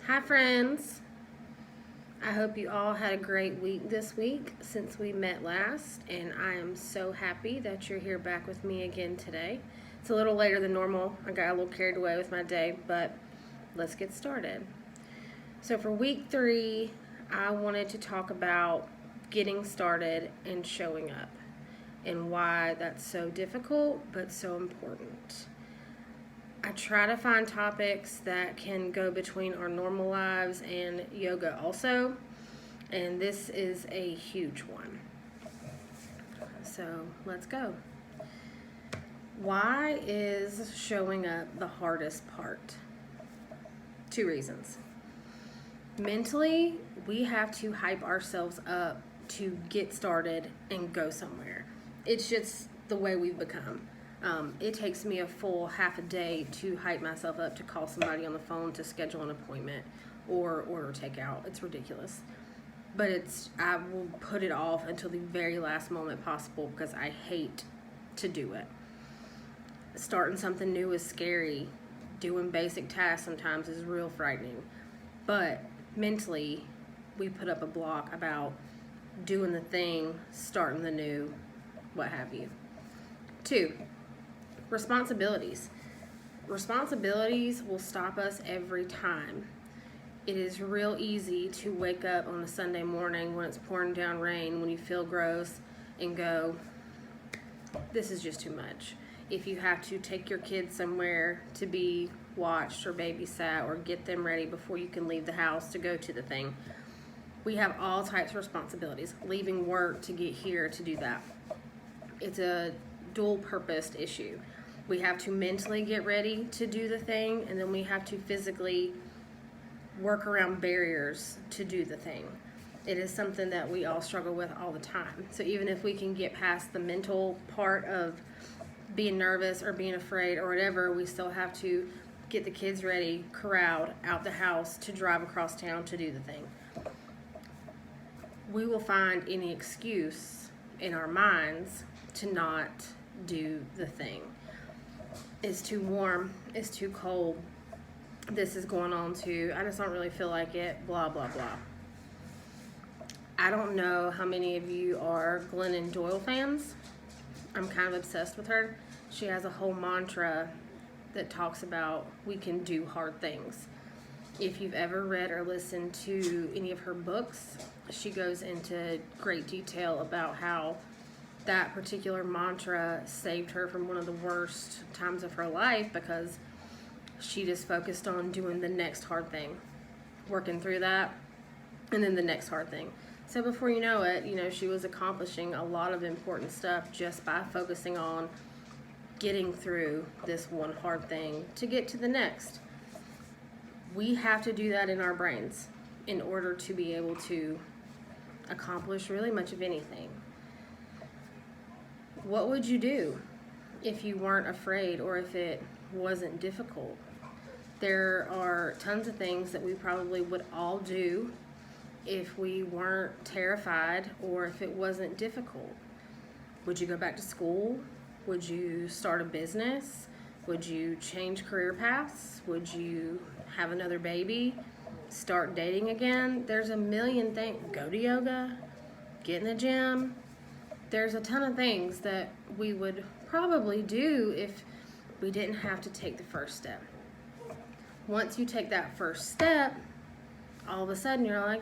Hi, friends. I hope you all had a great week this week since we met last, and I am so happy that you're here back with me again today. It's a little later than normal. I got a little carried away with my day, but let's get started. So, for week 3, I wanted to talk about getting started and showing up and why that's so difficult but so important. I try to find topics that can go between our normal lives and yoga also, and this is a huge one. So let's go. Why is showing up the hardest part? 2 reasons. Mentally, we have to hype ourselves up to get started and go somewhere. It's just the way we've become. It takes me a full half a day to hype myself up to call somebody on the phone to schedule an appointment or order takeout. It's ridiculous. But I will put it off until the very last moment possible because I hate to do it. Starting something new is scary. Doing basic tasks sometimes is real frightening. But mentally, we put up a block about doing the thing, starting the new, what have you. 2, responsibilities. Responsibilities will stop us every time. It is real easy to wake up on a Sunday morning when it's pouring down rain, when you feel gross, and go, this is just too much. If you have to take your kids somewhere to be watched or babysat or get them ready before you can leave the house to go to the thing, we have all types of responsibilities. Leaving work to get here to do that. It's a dual-purposed issue. We have to mentally get ready to do the thing, and then we have to physically work around barriers to do the thing. It is something that we all struggle with all the time. So even if we can get past the mental part of being nervous or being afraid or whatever, we still have to get the kids ready, corralled, out the house to drive across town to do the thing. We will find any excuse in our minds to not do the thing. It's too warm, it's too cold, this is going on too, I just don't really feel like it, blah, blah, blah. I don't know how many of you are Glennon Doyle fans. I'm kind of obsessed with her. She has a whole mantra that talks about we can do hard things. If you've ever read or listened to any of her books, she goes into great detail about how that particular mantra saved her from one of the worst times of her life because she just focused on doing the next hard thing, working through that, and then the next hard thing. So before you know it, she was accomplishing a lot of important stuff just by focusing on getting through this one hard thing to get to the next. We have to do that in our brains in order to be able to accomplish really much of anything. What would you do if you weren't afraid or if it wasn't difficult? There are tons of things that we probably would all do if we weren't terrified or if it wasn't difficult. Would you go back to school? Would you start a business? Would you change career paths? Would you have another baby? Start dating again? There's a million things. Go to yoga? Get in the gym? There's a ton of things that we would probably do if we didn't have to take the first step. Once you take that first step, all of a sudden you're like,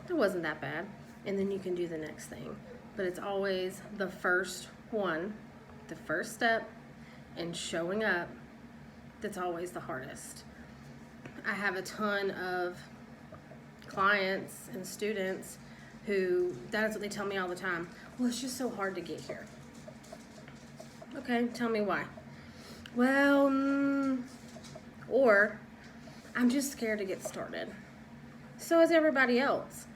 it wasn't that bad. And then you can do the next thing. But it's always the first one, the first step, and showing up that's always the hardest. I have a ton of clients and students who, that is what they tell me all the time. Well, it's just so hard to get here. Okay, tell me why. Well, or I'm just scared to get started. So is everybody else.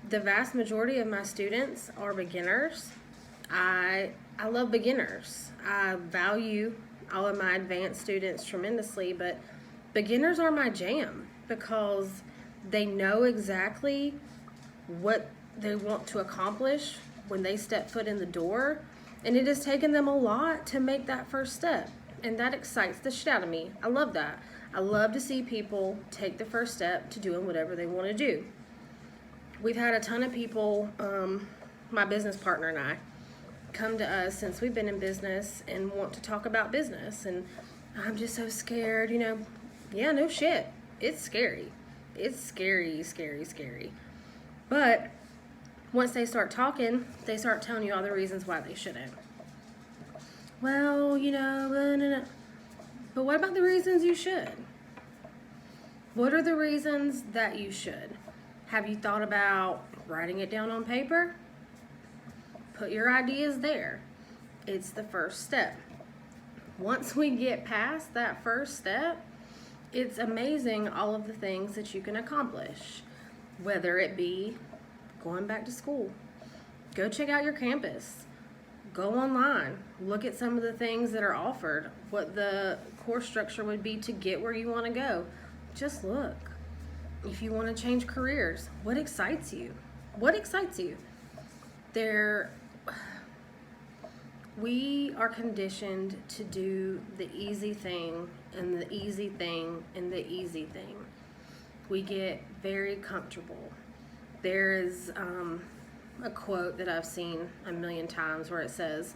The vast majority of my students are beginners. I love beginners. I value all of my advanced students tremendously, but beginners are my jam because they know exactly what they want to accomplish when they step foot in the door, and it has taken them a lot to make that first step. And that excites the shit out of me. I love that. I love to see people take the first step to doing whatever they want to do. We've had a ton of people, my business partner and I, come to us since we've been in business and want to talk about business. And I'm just so scared, Yeah, no shit. It's scary. It's scary, scary, scary. But once they start talking, they start telling you all the reasons why they shouldn't. Well, but what about the reasons you should? What are the reasons that you should? Have you thought about writing it down on paper? Put your ideas there. It's the first step. Once we get past that first step, it's amazing all of the things that you can accomplish. Whether it be going back to school, go check out your campus, go online, look at some of the things that are offered, what the course structure would be to get where you want to go. Just look. If you want to change careers, what excites you? What excites you? We are conditioned to do the easy thing and the easy thing and the easy thing. We get very comfortable. There is a quote that I've seen a million times where it says,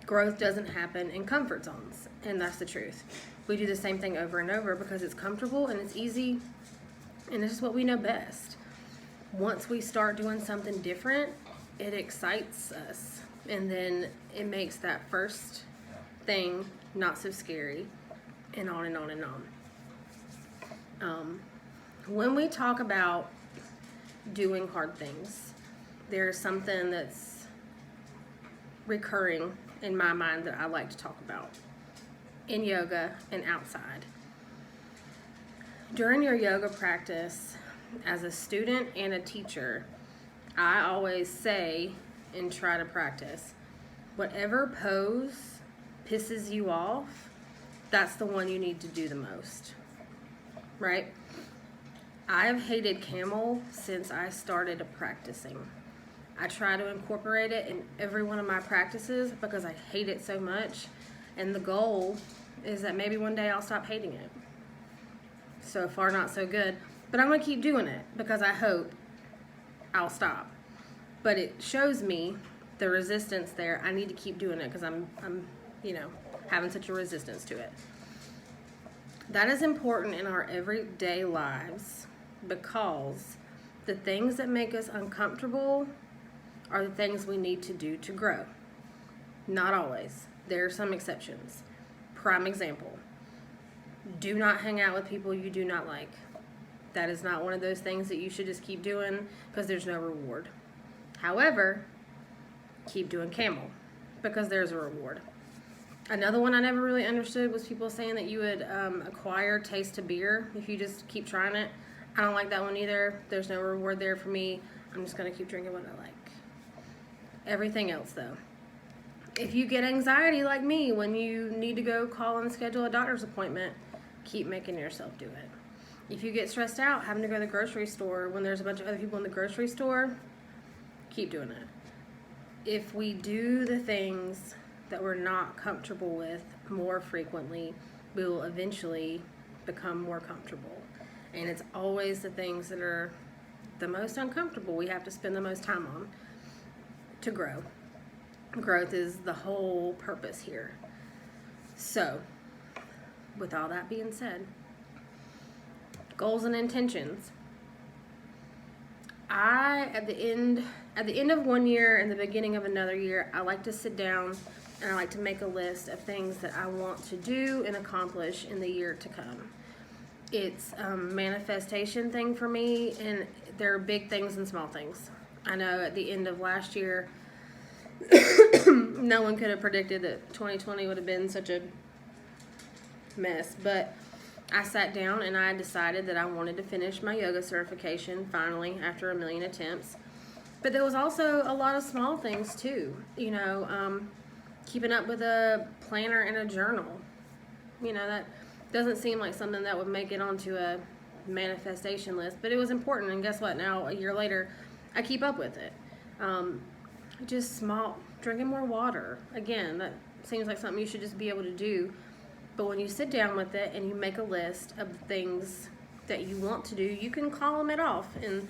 growth doesn't happen in comfort zones. And that's the truth. We do the same thing over and over because it's comfortable and it's easy and it's just what we know best. Once we start doing something different, it excites us. And then it makes that first thing not so scary, and on and on and on. When we talk about doing hard things, there's something that's recurring in my mind that I like to talk about in yoga and outside. During your yoga practice, as a student and a teacher, I always say and try to practice, whatever pose pisses you off, that's the one you need to do the most, right? I have hated camel since I started practicing. I try to incorporate it in every one of my practices because I hate it so much, and the goal is that maybe one day I'll stop hating it. So far, not so good, but I'm going to keep doing it because I hope I'll stop. But it shows me the resistance there. I need to keep doing it because I'm having such a resistance to it. That is important in our everyday lives because the things that make us uncomfortable are the things we need to do to grow. Not always. There are some exceptions. Prime example. Do not hang out with people you do not like. That is not one of those things that you should just keep doing because there's no reward. However, keep doing camel because there's a reward. Another one I never really understood was people saying that you would acquire taste to beer if you just keep trying it. I don't like that one either. There's no reward there for me. I'm just going to keep drinking what I like. Everything else, though. If you get anxiety like me when you need to go call and schedule a doctor's appointment, keep making yourself do it. If you get stressed out having to go to the grocery store when there's a bunch of other people in the grocery store, keep doing it. If we do the things that we're not comfortable with more frequently, we will eventually become more comfortable. And it's always the things that are the most uncomfortable we have to spend the most time on to grow. Growth is the whole purpose here. So, with all that being said, goals and intentions. At the end of one year and the beginning of another year, I like to sit down and I like to make a list of things that I want to do and accomplish in the year to come. It's a manifestation thing for me, and there are big things and small things. I know at the end of last year, no one could have predicted that 2020 would have been such a mess, but I sat down and I decided that I wanted to finish my yoga certification finally after a million attempts. But there was also a lot of small things too, keeping up with a planner and a journal. That doesn't seem like something that would make it onto a manifestation list, but it was important, and guess what? Now, a year later, I keep up with it. Just small, drinking more water. Again, that seems like something you should just be able to do But when you sit down with it and you make a list of the things that you want to do, you can column it off in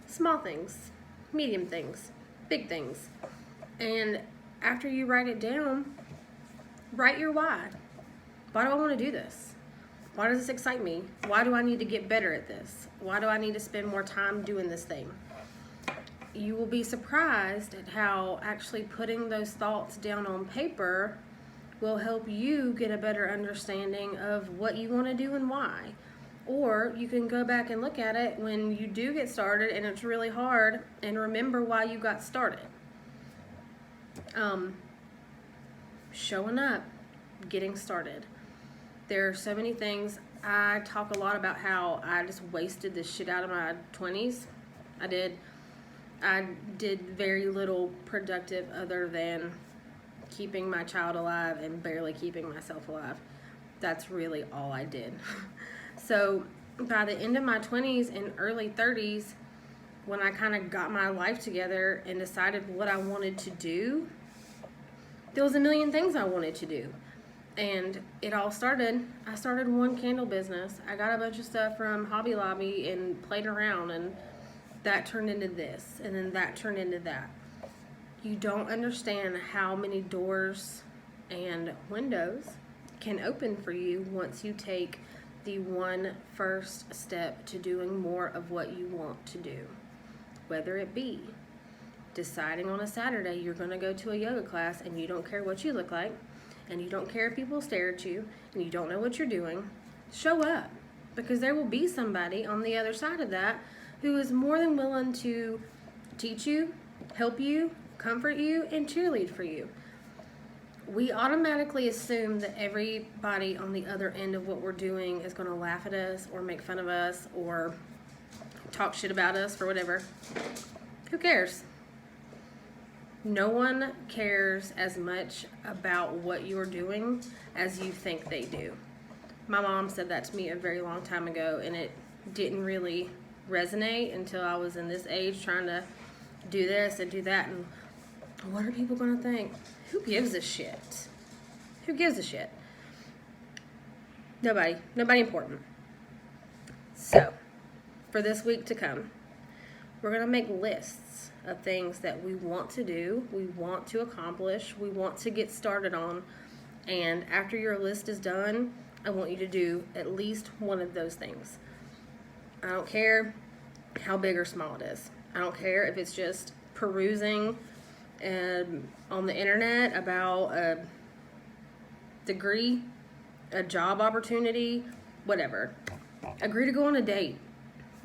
small things, medium things, big things. And after you write it down, write your why. Why do I want to do this? Why does this excite me? Why do I need to get better at this? Why do I need to spend more time doing this thing? You will be surprised at how actually putting those thoughts down on paper will help you get a better understanding of what you want to do and why. Or you can go back and look at it when you do get started and it's really hard and remember why you got started. Showing up, getting started. There are so many things. I talk a lot about how I just wasted the shit out of my 20s. I did very little productive other than keeping my child alive and barely keeping myself alive. That's really all I did. So by the end of my 20s and early 30s, when I kind of got my life together and decided what I wanted to do, there was a million things I wanted to do. And it all started, I started one candle business. I got a bunch of stuff from Hobby Lobby and played around, and that turned into this, and then that turned into that. You don't understand how many doors and windows can open for you once you take the one first step to doing more of what you want to do. Whether it be deciding on a Saturday you're going to go to a yoga class and you don't care what you look like, and you don't care if people stare at you, and you don't know what you're doing, show up. Because there will be somebody on the other side of that who is more than willing to teach you, help you, comfort you, and cheerlead for you. We automatically assume that everybody on the other end of what we're doing is going to laugh at us or make fun of us or talk shit about us or whatever. Who cares? No one cares as much about what you're doing as you think they do. My mom said that to me a very long time ago, and it didn't really resonate until I was in this age trying to do this and do that. And what are people going to think? Who gives a shit? Who gives a shit? Nobody. Nobody important. So, for this week to come, we're going to make lists of things that we want to do, we want to accomplish, we want to get started on. And after your list is done, I want you to do at least one of those things. I don't care how big or small it is. I don't care if it's just perusing on the internet about a degree, a job opportunity, whatever. Agree to go on a date.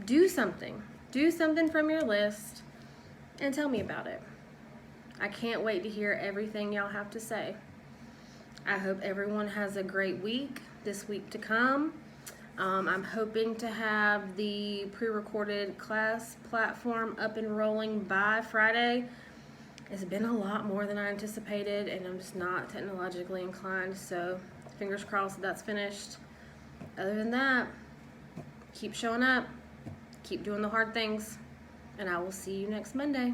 Do something. Do something from your list and tell me about it. I can't wait to hear everything y'all have to say. I hope everyone has a great week this week to come. I'm hoping to have the pre-recorded class platform up and rolling by Friday. It's been a lot more than I anticipated, and I'm just not technologically inclined, so fingers crossed that's finished. Other than that, keep showing up, keep doing the hard things, and I will see you next Monday.